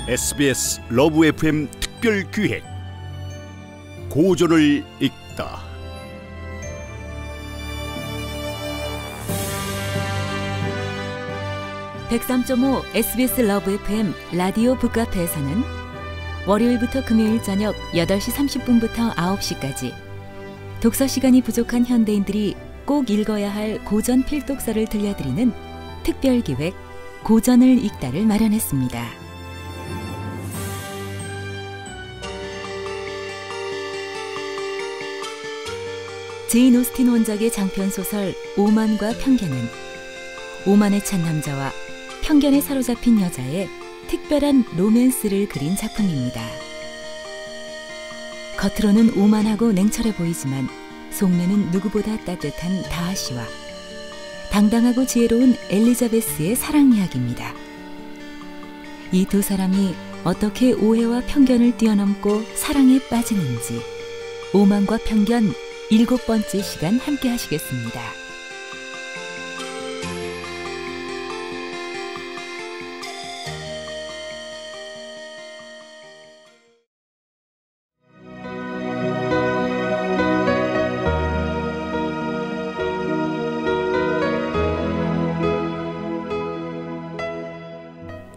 SBS 러브 FM 특별 기획 고전을 읽다. (103.5) SBS 러브 FM 라디오 북카페에서는 월요일부터 금요일 저녁 8시 30분부터 9시까지 독서 시간이 부족한 현대인들이 꼭 읽어야 할 고전 필독서를 들려드리는 특별기획 고전을 읽다를 마련했습니다. 제인 오스틴 원작의 장편소설 오만과 편견은 오만에 찬 남자와 편견에 사로잡힌 여자의 특별한 로맨스를 그린 작품입니다. 겉으로는 오만하고 냉철해 보이지만 속내는 누구보다 따뜻한 다하시와 당당하고 지혜로운 엘리자베스의 사랑 이야기입니다. 이 두 사람이 어떻게 오해와 편견을 뛰어넘고 사랑에 빠지는지 오만과 편견 7번째 시간 함께 하시겠습니다.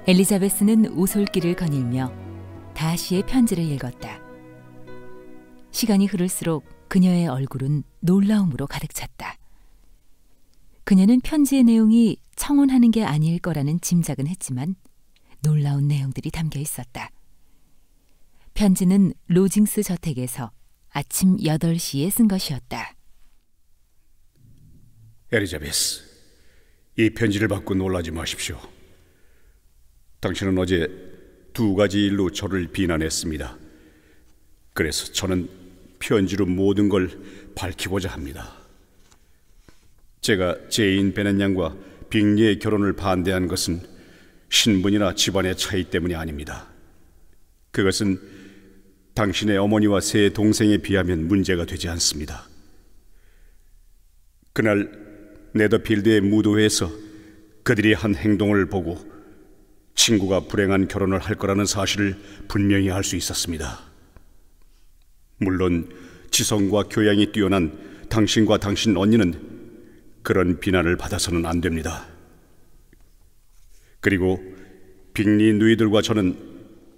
엘리자베스는 오솔길을 거닐며 다하시의 편지를 읽었다. 시간이 흐를수록 그녀의 얼굴은 놀라움으로 가득 찼다. 그녀는 편지의 내용이 청혼하는 게 아닐 거라는 짐작은 했지만 놀라운 내용들이 담겨 있었다. 편지는 로징스 저택에서 아침 8시에 쓴 것이었다. 엘리자베스, 이 편지를 받고 놀라지 마십시오. 당신은 어제 2가지 일로 저를 비난했습니다. 그래서 저는 편지로 모든 걸 밝히고자 합니다. 제가 제인 베넷 양과 빅리의 결혼을 반대한 것은 신분이나 집안의 차이 때문이 아닙니다. 그것은 당신의 어머니와 세 동생에 비하면 문제가 되지 않습니다. 그날 네더필드의 무도회에서 그들이 한 행동을 보고 친구가 불행한 결혼을 할 거라는 사실을 분명히 알 수 있었습니다. 물론 지성과 교양이 뛰어난 당신과 당신 언니는 그런 비난을 받아서는 안 됩니다. 그리고 빅리 누이들과 저는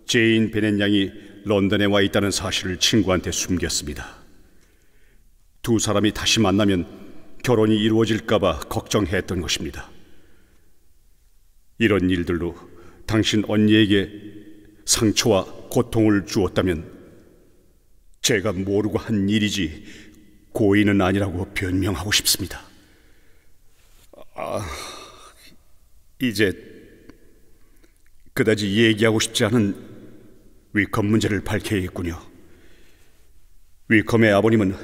제인 베넷 양이 런던에 와 있다는 사실을 친구한테 숨겼습니다. 두 사람이 다시 만나면 결혼이 이루어질까 봐 걱정했던 것입니다. 이런 일들로 당신 언니에게 상처와 고통을 주었다면 제가 모르고 한 일이지 고의는 아니라고 변명하고 싶습니다. 이제 그다지 얘기하고 싶지 않은 위컴 문제를 밝혀야겠군요. 위컴의 아버님은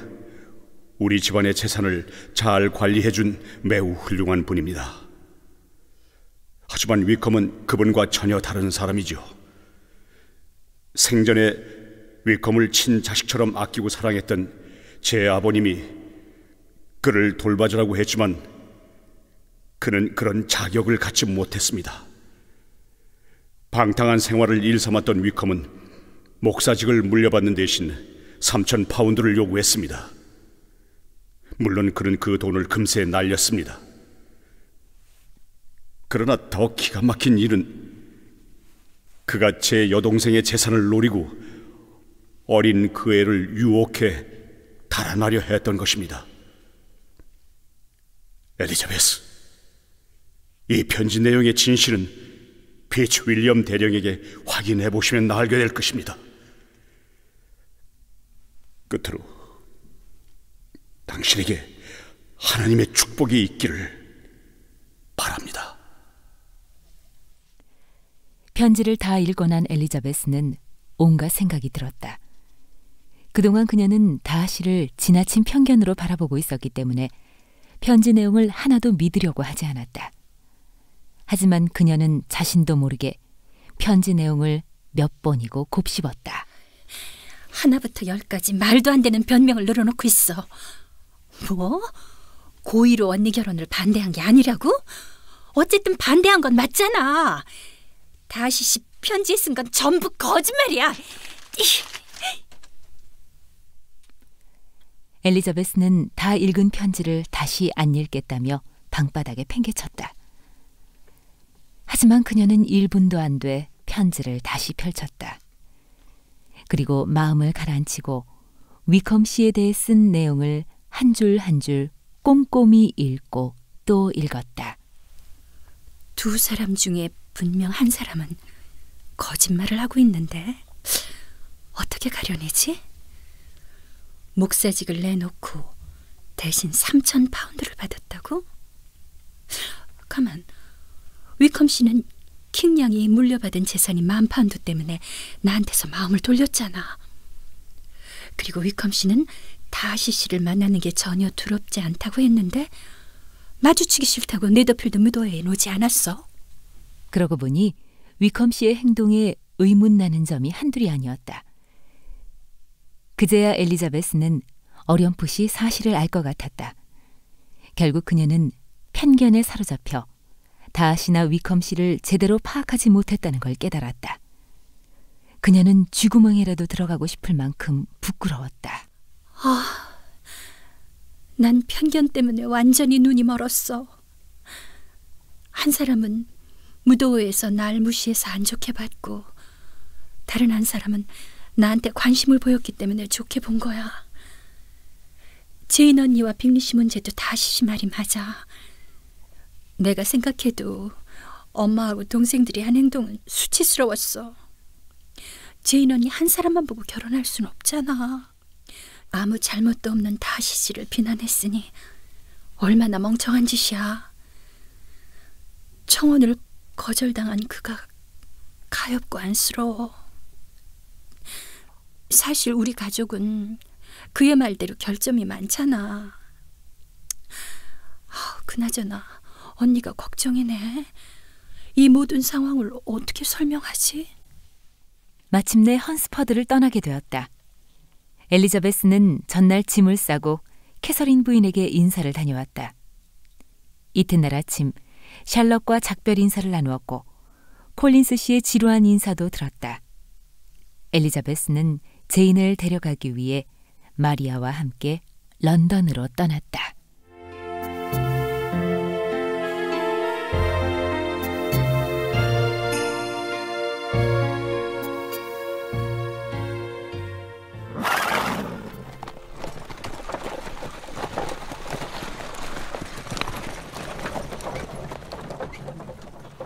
우리 집안의 재산을 잘 관리해준 매우 훌륭한 분입니다. 하지만 위컴은 그분과 전혀 다른 사람이죠. 생전에 위컴을 친자식처럼 아끼고 사랑했던 제 아버님이 그를 돌봐주라고 했지만 그는 그런 자격을 갖지 못했습니다. 방탕한 생활을 일삼았던 위컴은 목사직을 물려받는 대신 3,000파운드를 요구했습니다. 물론 그는 그 돈을 금세 날렸습니다. 그러나 더 기가 막힌 일은 그가 제 여동생의 재산을 노리고 어린 그 애를 유혹해 달아나려 했던 것입니다. 엘리자베스, 이 편지 내용의 진실은 피츠 윌리엄 대령에게 확인해 보시면 알게 될 것입니다. 끝으로 당신에게 하나님의 축복이 있기를 바랍니다. 편지를 다 읽고 난 엘리자베스는 온갖 생각이 들었다. 그동안 그녀는 다하시를 지나친 편견으로 바라보고 있었기 때문에 편지 내용을 하나도 믿으려고 하지 않았다. 하지만 그녀는 자신도 모르게 편지 내용을 몇 번이고 곱씹었다. 하나부터 10까지 말도 안 되는 변명을 늘어놓고 있어. 뭐? 고의로 언니 결혼을 반대한 게 아니라고? 어쨌든 반대한 건 맞잖아. 다시 씨 편지에 쓴 건 전부 거짓말이야. 엘리자베스는 다 읽은 편지를 다시 안 읽겠다며 방바닥에 팽개쳤다. 하지만 그녀는 1분도 안 돼 편지를 다시 펼쳤다. 그리고 마음을 가라앉히고 위컴 씨에 대해 쓴 내용을 한 줄 한 줄 꼼꼼히 읽고 또 읽었다. 두 사람 중에 분명 한 사람은 거짓말을 하고 있는데 어떻게 가려내지? 목사직을 내놓고 대신 3,000파운드를 받았다고? 가만, 위컴 씨는 킹 양이 물려받은 재산이 10,000파운드 때문에 나한테서 마음을 돌렸잖아. 그리고 위컴 씨는 다시 씨를 만나는 게 전혀 두렵지 않다고 했는데 마주치기 싫다고 네더필드 무도회에 오지 않았어. 그러고 보니 위컴 씨의 행동에 의문나는 점이 한둘이 아니었다. 그제야 엘리자베스는 어렴풋이 사실을 알 것 같았다. 결국 그녀는 편견에 사로잡혀 다시나 위컴 씨를 제대로 파악하지 못했다는 걸 깨달았다. 그녀는 쥐구멍에라도 들어가고 싶을 만큼 부끄러웠다. 난 편견 때문에 완전히 눈이 멀었어. 한 사람은 무도회에서 날 무시해서 안 좋게 봤고, 다른 한 사람은 나한테 관심을 보였기 때문에 좋게 본 거야. 제인 언니와 빅리 씨 문제도 다시 말이 맞아. 내가 생각해도 엄마하고 동생들이 한 행동은 수치스러웠어. 제인 언니 한 사람만 보고 결혼할 순 없잖아. 아무 잘못도 없는 다시 씨를 비난했으니 얼마나 멍청한 짓이야. 청혼을 거절당한 그가 가엾고 안쓰러워. 사실 우리 가족은 그의 말대로 결점이 많잖아. 그나저나 언니가 걱정이네. 이 모든 상황을 어떻게 설명하지? 마침내 헌스퍼드를 떠나게 되었다. 엘리자베스는 전날 짐을 싸고 캐서린 부인에게 인사를 다녀왔다. 이튿날 아침 샬럿과 작별 인사를 나누었고 콜린스 씨의 지루한 인사도 들었다. 엘리자베스는 제인을 데려가기 위해 마리아와 함께 런던으로 떠났다.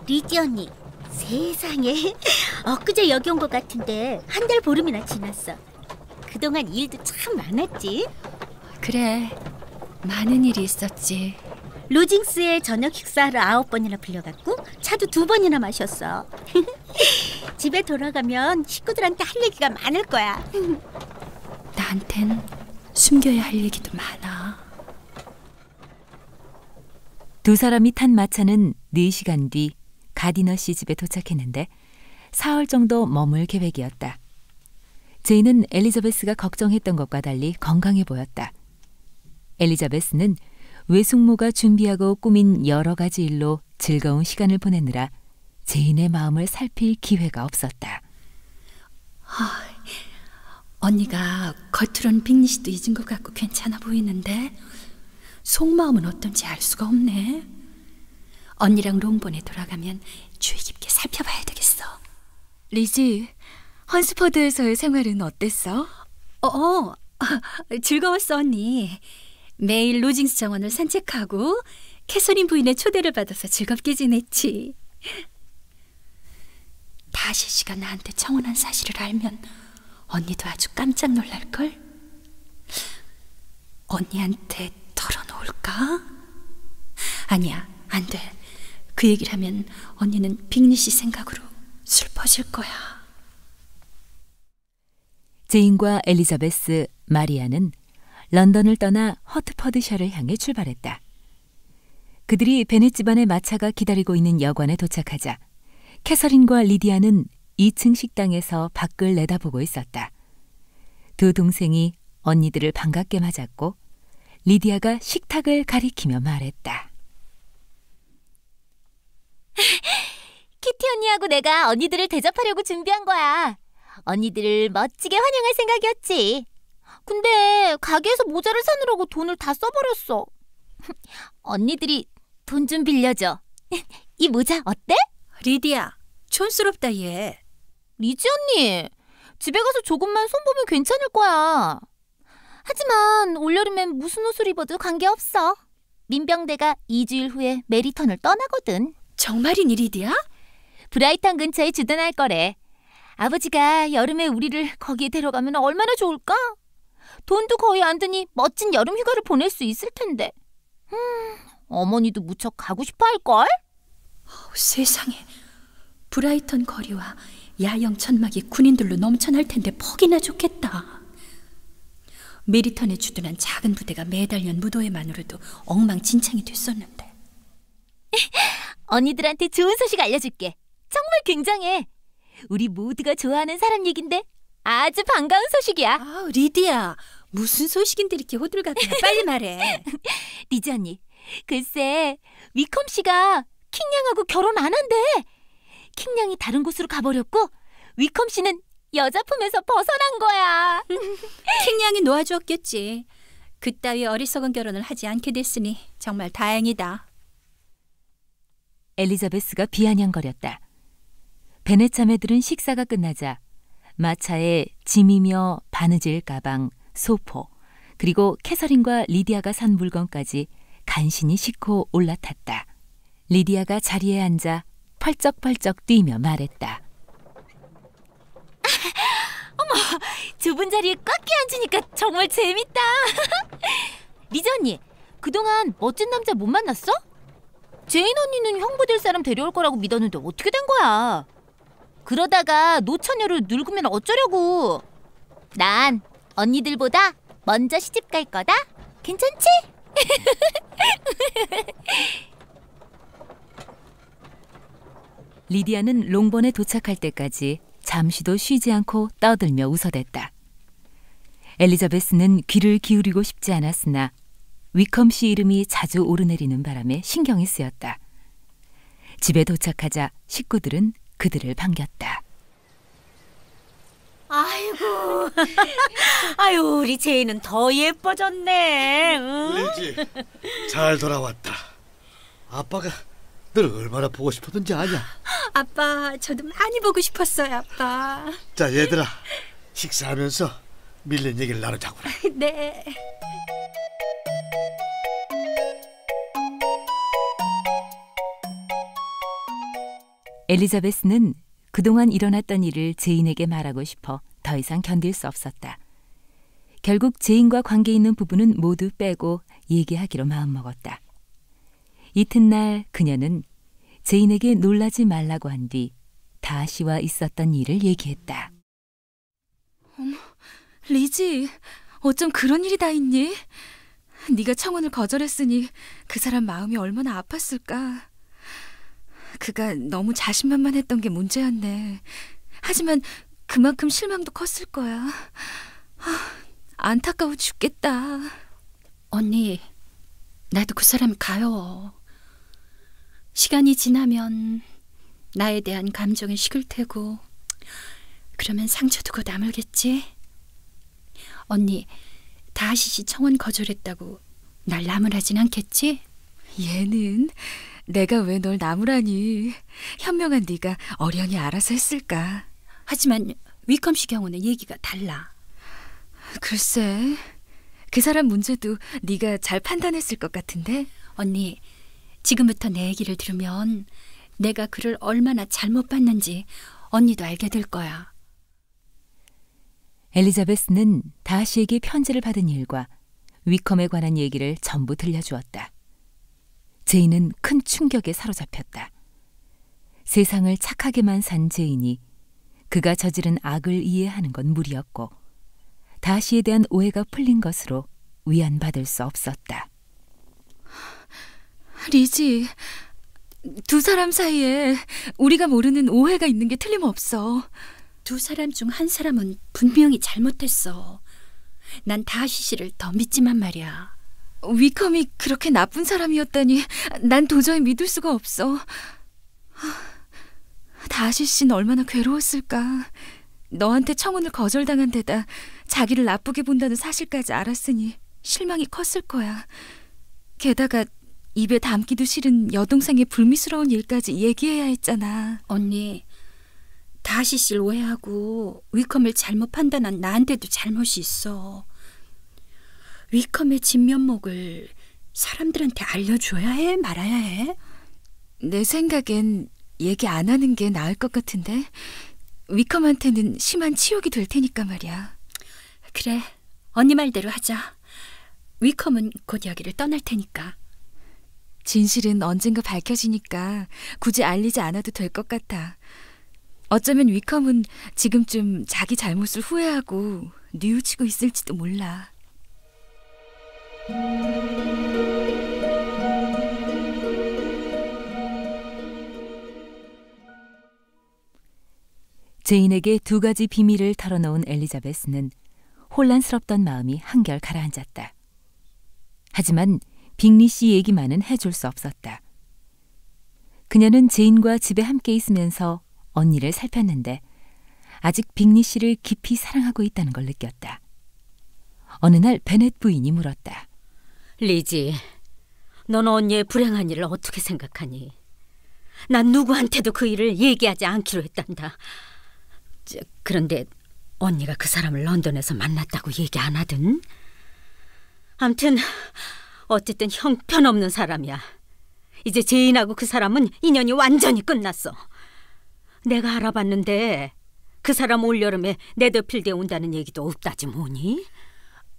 리디 언니, 세상에 엊그제 여기 온 것 같은데 한 달 보름이나 지났어. 그동안 일도 참 많았지? 그래, 많은 일이 있었지. 로징스에 저녁 식사를 9번이나 불려갔고 차도 2번이나 마셨어. 집에 돌아가면 식구들한테 할 얘기가 많을 거야. 나한텐 숨겨야 할 얘기도 많아. 두 사람이 탄 마차는 4시간 뒤 가디너 씨 집에 도착했는데 사흘 정도 머물 계획이었다. 제인은 엘리자베스가 걱정했던 것과 달리 건강해 보였다. 엘리자베스는 외숙모가 준비하고 꾸민 여러 가지 일로 즐거운 시간을 보내느라 제인의 마음을 살필 기회가 없었다. 언니가 겉으론 빅리 씨도 잊은 것 같고 괜찮아 보이는데 속마음은 어떤지 알 수가 없네. 언니랑 롱본에 돌아가면 주의 깊게 살펴봐야 되겠어. 리지, 헌스퍼드에서의 생활은 어땠어? 즐거웠어 언니. 매일 로징스 정원을 산책하고 캐서린 부인의 초대를 받아서 즐겁게 지냈지. 다시 씨가 나한테 청혼한 사실을 알면 언니도 아주 깜짝 놀랄걸? 언니한테 털어놓을까? 아니야, 안 돼. 그 얘기를 하면 언니는 빅리 씨 생각으로 슬퍼질 거야. 제인과 엘리자베스, 마리아는 런던을 떠나 허트퍼드셔를 향해 출발했다. 그들이 베넷 집안의 마차가 기다리고 있는 여관에 도착하자 캐서린과 리디아는 2층 식당에서 밖을 내다보고 있었다. 두 동생이 언니들을 반갑게 맞았고 리디아가 식탁을 가리키며 말했다. 키티 언니하고 내가 언니들을 대접하려고 준비한 거야. 언니들을 멋지게 환영할 생각이었지. 근데 가게에서 모자를 사느라고 돈을 다 써버렸어. 언니들이 돈 좀 빌려줘. 이 모자 어때? 리디야, 촌스럽다 얘. 리지 언니, 집에 가서 조금만 손보면 괜찮을 거야. 하지만 올여름엔 무슨 옷을 입어도 관계없어. 민병대가 2주일 후에 메리턴을 떠나거든. 정말이니 리디야? 브라이턴 근처에 주둔할 거래. 아버지가 여름에 우리를 거기에 데려가면 얼마나 좋을까? 돈도 거의 안 드니 멋진 여름 휴가를 보낼 수 있을 텐데. 어머니도 무척 가고 싶어 할걸? 세상에, 브라이턴 거리와 야영 천막이 군인들로 넘쳐날 텐데 퍽이나 좋겠다. 메리턴에 주둔한 작은 부대가 매달린 무도회만으로도 엉망진창이 됐었는데. 언니들한테 좋은 소식 알려줄게. 정말 굉장해. 우리 모두가 좋아하는 사람 얘긴데 아주 반가운 소식이야. 리디야, 무슨 소식인데 이렇게 호들갑이야. 빨리 말해. 리지 언니, 글쎄 위컴 씨가 킹냥하고 결혼 안 한대. 킹냥이 다른 곳으로 가버렸고 위컴 씨는 여자 품에서 벗어난 거야. 킹냥이 놓아주었겠지. 그따위 어리석은 결혼을 하지 않게 됐으니 정말 다행이다. 엘리자베스가 비아냥거렸다. 베넷 자매들은 식사가 끝나자 마차에 짐이며 바느질 가방, 소포, 그리고 캐서린과 리디아가 산 물건까지 간신히 싣고 올라탔다. 리디아가 자리에 앉아 펄쩍펄쩍 뛰며 말했다. 어머, 좁은 자리에 꽉 끼 앉으니까 정말 재밌다. 리지 언니, 그동안 멋진 남자 못 만났어? 제인 언니는 형부 될 사람 데려올 거라고 믿었는데 어떻게 된 거야? 그러다가 노처녀로 늙으면 어쩌려고? 난 언니들보다 먼저 시집 갈 거다. 괜찮지? 리디아는 롱번에 도착할 때까지 잠시도 쉬지 않고 떠들며 웃어댔다. 엘리자베스는 귀를 기울이고 싶지 않았으나 위컴 씨 이름이 자주 오르내리는 바람에 신경이 쓰였다. 집에 도착하자 식구들은 그들을 반겼다. 아이고, 아유 우리 제이는 더 예뻐졌네. 리지, 잘 돌아왔다. 아빠가 널 얼마나 보고 싶었는지 아냐? 아빠, 저도 많이 보고 싶었어요, 아빠. 자, 얘들아, 식사하면서 밀린 얘기를 나누자꾸나. 네. 엘리자베스는 그동안 일어났던 일을 제인에게 말하고 싶어 더 이상 견딜 수 없었다. 결국 제인과 관계 있는 부분은 모두 빼고 얘기하기로 마음먹었다. 이튿날 그녀는 제인에게 놀라지 말라고 한 뒤 다시와 있었던 일을 얘기했다. 어머, 리지, 어쩜 그런 일이 다 있니? 네가 청혼을 거절했으니 그 사람 마음이 얼마나 아팠을까. 그가 너무 자신만만했던 게 문제였네. 하지만 그만큼 실망도 컸을 거야. 안타까워 죽겠다. 언니, 나도 그 사람 가요. 시간이 지나면 나에 대한 감정이 식을 테고 그러면 상처도 곧 아물겠지? 언니, 다시시 청혼 거절했다고 날 나무라진 않겠지? 얘는 내가 왜 널 나무라니. 현명한 네가 어련히 알아서 했을까. 하지만 위컴 씨 경우는 얘기가 달라. 글쎄, 그 사람 문제도 네가 잘 판단했을 것 같은데. 언니, 지금부터 내 얘기를 들으면 내가 그를 얼마나 잘못 봤는지 언니도 알게 될 거야. 엘리자베스는 다시에게 편지를 받은 일과 위컴에 관한 얘기를 전부 들려주었다. 제인은 큰 충격에 사로잡혔다. 세상을 착하게만 산 제인이 그가 저지른 악을 이해하는 건 무리였고 다시에 대한 오해가 풀린 것으로 위안받을 수 없었다. 리지, 두 사람 사이에 우리가 모르는 오해가 있는 게 틀림없어. 두 사람 중 한 사람은 분명히 잘못했어. 난 다시 씨를 더 믿지만 말이야. 위컴이 그렇게 나쁜 사람이었다니 난 도저히 믿을 수가 없어. 다시 씨는 얼마나 괴로웠을까. 너한테 청혼을 거절당한 데다 자기를 나쁘게 본다는 사실까지 알았으니 실망이 컸을 거야. 게다가 입에 담기도 싫은 여동생의 불미스러운 일까지 얘기해야 했잖아. 언니, 다시 씨를 오해하고 위컴을 잘못 판단한 나한테도 잘못이 있어. 위컴의 진면목을 사람들한테 알려줘야 해? 말아야 해? 내 생각엔 얘기 안 하는 게 나을 것 같은데. 위컴한테는 심한 치욕이 될 테니까 말이야. 그래, 언니 말대로 하자. 위컴은 곧 여기를 떠날 테니까. 진실은 언젠가 밝혀지니까 굳이 알리지 않아도 될 것 같아. 어쩌면 위컴은 지금쯤 자기 잘못을 후회하고 뉘우치고 있을지도 몰라. 제인에게 2가지 비밀을 털어놓은 엘리자베스는 혼란스럽던 마음이 한결 가라앉았다. 하지만 빅리 씨 얘기만은 해줄 수 없었다. 그녀는 제인과 집에 함께 있으면서 언니를 살폈는데 아직 빅리 씨를 깊이 사랑하고 있다는 걸 느꼈다. 어느 날 베넷 부인이 물었다. 리지, 넌 언니의 불행한 일을 어떻게 생각하니? 난 누구한테도 그 일을 얘기하지 않기로 했단다. 그런데 언니가 그 사람을 런던에서 만났다고 얘기 안 하든? 암튼 어쨌든 형편없는 사람이야. 이제 제인하고 그 사람은 인연이 완전히 끝났어. 내가 알아봤는데 그 사람 올여름에 네더필드에 온다는 얘기도 없다지 뭐니?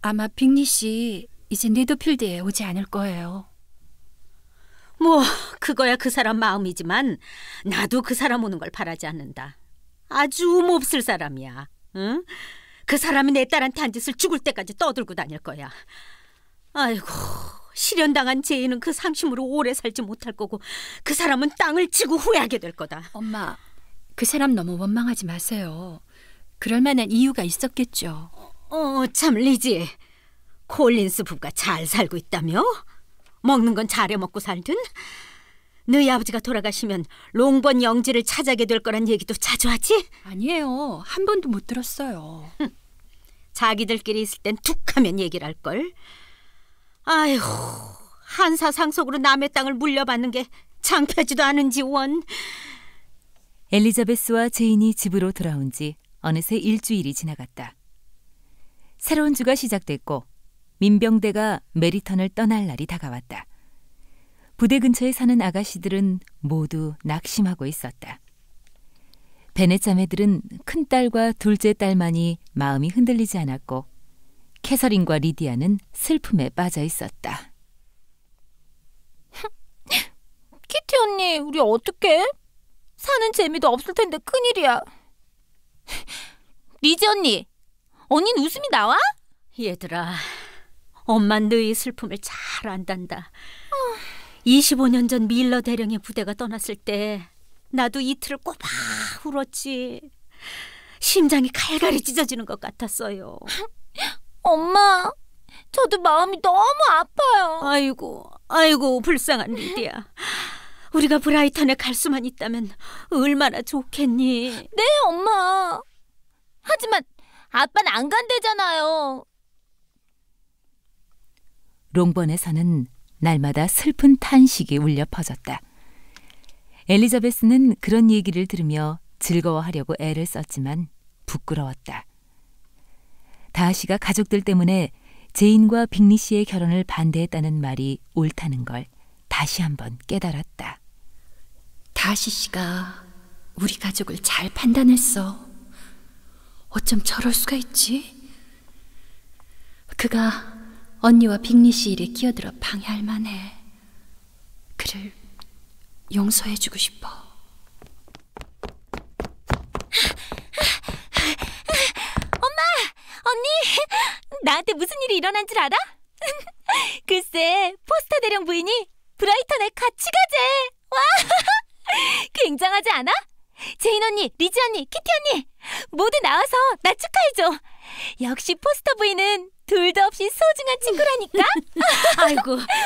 아마 빅리 씨 이제 네더필드에 오지 않을 거예요. 뭐 그거야 그 사람 마음이지만 나도 그 사람 오는 걸 바라지 않는다. 아주 몹쓸 사람이야. 응? 그 사람이 내 딸한테 한 짓을 죽을 때까지 떠들고 다닐 거야. 아이고, 실현당한 제인은 그 상심으로 오래 살지 못할 거고 그 사람은 땅을 치고 후회하게 될 거다. 엄마, 그 사람 너무 원망하지 마세요. 그럴 만한 이유가 있었겠죠. 참 리지, 콜린스 부부가 잘 살고 있다며? 먹는 건 잘해 먹고 살든? 너희 아버지가 돌아가시면 롱번 영지를 차지하게 될 거란 얘기도 자주 하지? 아니에요. 한 번도 못 들었어요. 자기들끼리 있을 땐 툭하면 얘기를 할걸. 아이고, 한사상속으로 남의 땅을 물려받는 게 창피하지도 않은지 원. 엘리자베스와 제인이 집으로 돌아온 지 어느새 일주일이 지나갔다. 새로운 주가 시작됐고 민병대가 메리턴을 떠날 날이 다가왔다. 부대 근처에 사는 아가씨들은 모두 낙심하고 있었다. 베넷 자매들은 큰딸과 둘째 딸만이 마음이 흔들리지 않았고 캐서린과 리디아는 슬픔에 빠져 있었다. 키티 언니, 우리 어떡해? 사는 재미도 없을 텐데 큰일이야. 리지 언니는 웃음이 나와? 얘들아, 엄만 너희 슬픔을 잘 안단다. 25년 전 밀러 대령의 부대가 떠났을 때 나도 이틀을 꼬박 울었지. 심장이 갈갈이 찢어지는 것 같았어요. 엄마, 저도 마음이 너무 아파요. 아이고 불쌍한 리디야. 우리가 브라이턴에 갈 수만 있다면 얼마나 좋겠니? 네, 엄마. 하지만 아빠는 안 간대잖아요. 롱번에서는 날마다 슬픈 탄식이 울려 퍼졌다. 엘리자베스는 그런 얘기를 들으며 즐거워하려고 애를 썼지만 부끄러웠다. 다하시가 가족들 때문에 제인과 빅리 씨의 결혼을 반대했다는 말이 옳다는 걸 다시 한번 깨달았다. 다하시 씨가 우리 가족을 잘 판단했어. 어쩜 저럴 수가 있지? 그가 언니와 빅리 씨 일에 끼어들어 방해할 만해. 그를 용서해주고 싶어. 언니, 나한테 무슨 일이 일어난 줄 알아? 글쎄, 포스터 대령 부인이 브라이턴에 같이 가재. 와, 굉장하지 않아? 제인 언니, 리지 언니, 키티 언니, 모두 나와서 나 축하해줘. 역시 포스터 부인은 둘도 없이 소중한 친구라니까.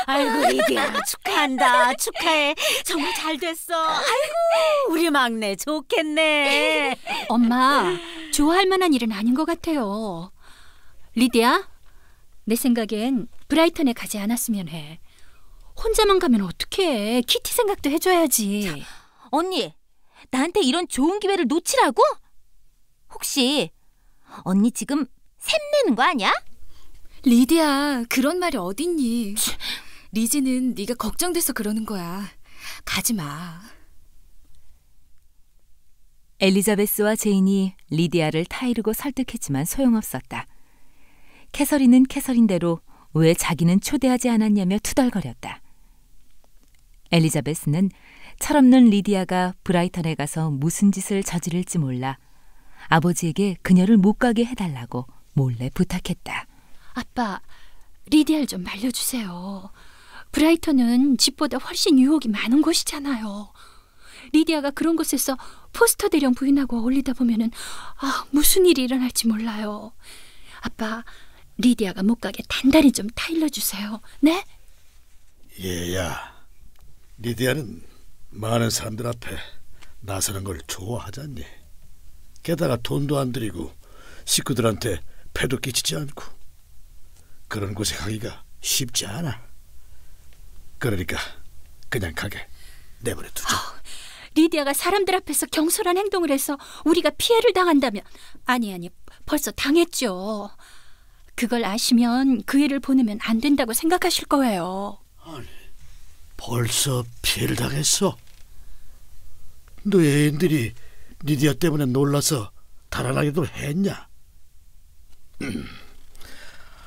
아이고 리디야, 축하한다. 축하해. 정말 잘 됐어. 아이고 우리 막내 좋겠네. 엄마, 좋아할 만한 일은 아닌 것 같아요. 리디야, 내 생각엔 브라이턴에 가지 않았으면 해. 혼자만 가면 어떡해. 키티 생각도 해줘야지. 언니, 나한테 이런 좋은 기회를 놓치라고? 혹시 언니 지금 샘내는 거 아니야? 리디야, 그런 말이 어딨니? 리지는 네가 걱정돼서 그러는 거야. 가지 마. 엘리자베스와 제인이 리디아를 타이르고 설득했지만 소용없었다. 캐서린은 캐서린대로 왜 자기는 초대하지 않았냐며 투덜거렸다. 엘리자베스는 철없는 리디아가 브라이턴에 가서 무슨 짓을 저지를지 몰라 아버지에게 그녀를 못 가게 해달라고 몰래 부탁했다. 아빠, 리디아를 좀 말려주세요. 브라이턴은 집보다 훨씬 유혹이 많은 곳이잖아요. 리디아가 그런 곳에서 포스터 대령 부인하고 어울리다 보면은 무슨 일이 일어날지 몰라요. 아빠, 리디아가 못 가게 단단히 좀 타일러주세요. 네? 얘야, 리디아는 많은 사람들 앞에 나서는 걸 좋아하잖니. 게다가 돈도 안 들이고 식구들한테 패도 끼치지 않고 그런 곳에 가기가 쉽지 않아. 그러니까 그냥 가게 내버려 두자. 리디아가 사람들 앞에서 경솔한 행동을 해서 우리가 피해를 당한다면 아니 벌써 당했죠. 그걸 아시면 그 애를 보내면 안 된다고 생각하실 거예요. 아니, 벌써 피해를 당했어? 너의 애인들이 리디아 때문에 놀라서 달아나기도 했냐?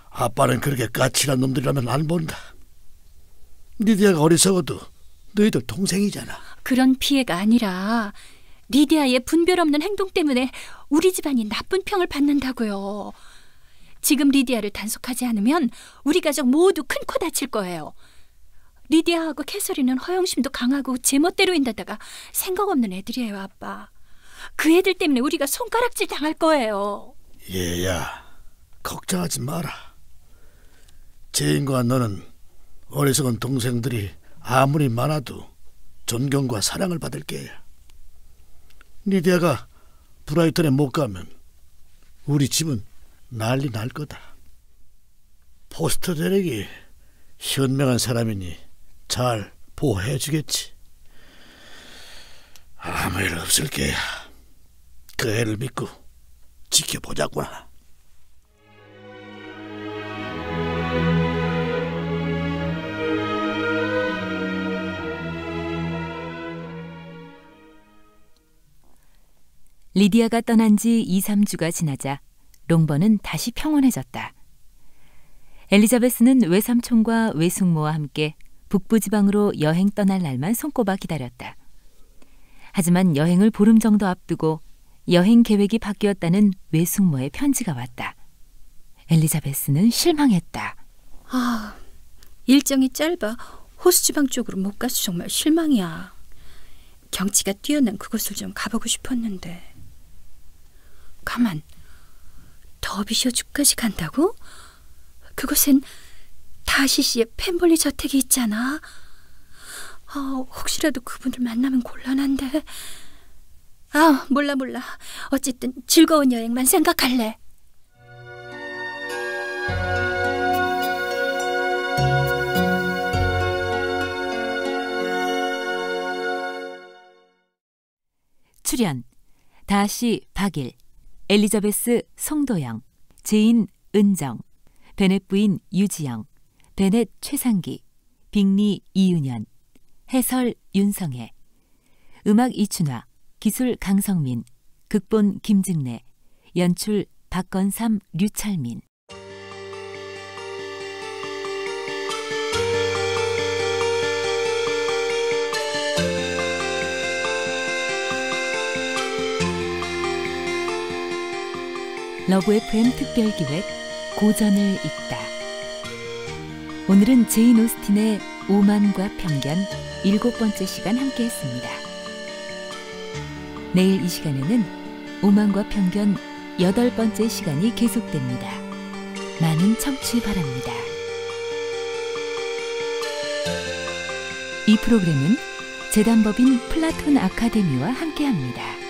아빠는 그렇게 까칠한 놈들이라면 안 본다. 리디아가 어리석어도 너희들 동생이잖아. 그런 피해가 아니라 리디아의 분별 없는 행동 때문에 우리 집안이 나쁜 평을 받는다고요. 지금 리디아를 단속하지 않으면 우리 가족 모두 큰 코 다칠 거예요. 리디아하고 캐서린은 허영심도 강하고 제멋대로인데다가 생각 없는 애들이에요, 아빠. 그 애들 때문에 우리가 손가락질 당할 거예요. 얘야, 걱정하지 마라. 제인과 너는 어리석은 동생들이 아무리 많아도 존경과 사랑을 받을 게야. 리디아가 브라이턴에 못 가면 우리 집은 난리 날 거다. 포스터 대rek이 현명한 사람이니 잘 보호해주겠지. 아무 일 없을 게야. 그 애를 믿고 지켜보자꾸나. 리디아가 떠난 지 2-3주가 지나자 롱번은 다시 평온해졌다. 엘리자베스는 외삼촌과 외숙모와 함께 북부지방으로 여행 떠날 날만 손꼽아 기다렸다. 하지만 여행을 보름 정도 앞두고 여행 계획이 바뀌었다는 외숙모의 편지가 왔다. 엘리자베스는 실망했다. 일정이 짧아 호수지방 쪽으로 못 가서 정말 실망이야. 경치가 뛰어난 그곳을 좀 가보고 싶었는데. 가만, 더비셔주까지 간다고? 그곳엔 다시시의 펜볼리 저택이 있잖아. 혹시라도 그분을 만나면 곤란한데. 몰라. 어쨌든 즐거운 여행만 생각할래. 출연 다시 박일, 엘리자베스 송도영, 제인 은정, 베넷 부인 유지영, 베넷 최상기, 빅리 이윤현, 해설 윤성애, 음악 이춘화, 기술 강성민, 극본 김증래, 연출 박건삼 류철민. 러브 FM 특별기획 고전을 읽다. 오늘은 제인 오스틴의 오만과 편견 7번째 시간 함께했습니다. 내일 이 시간에는 오만과 편견 8번째 시간이 계속됩니다. 많은 청취 바랍니다. 이 프로그램은 재단법인 플라톤 아카데미와 함께합니다.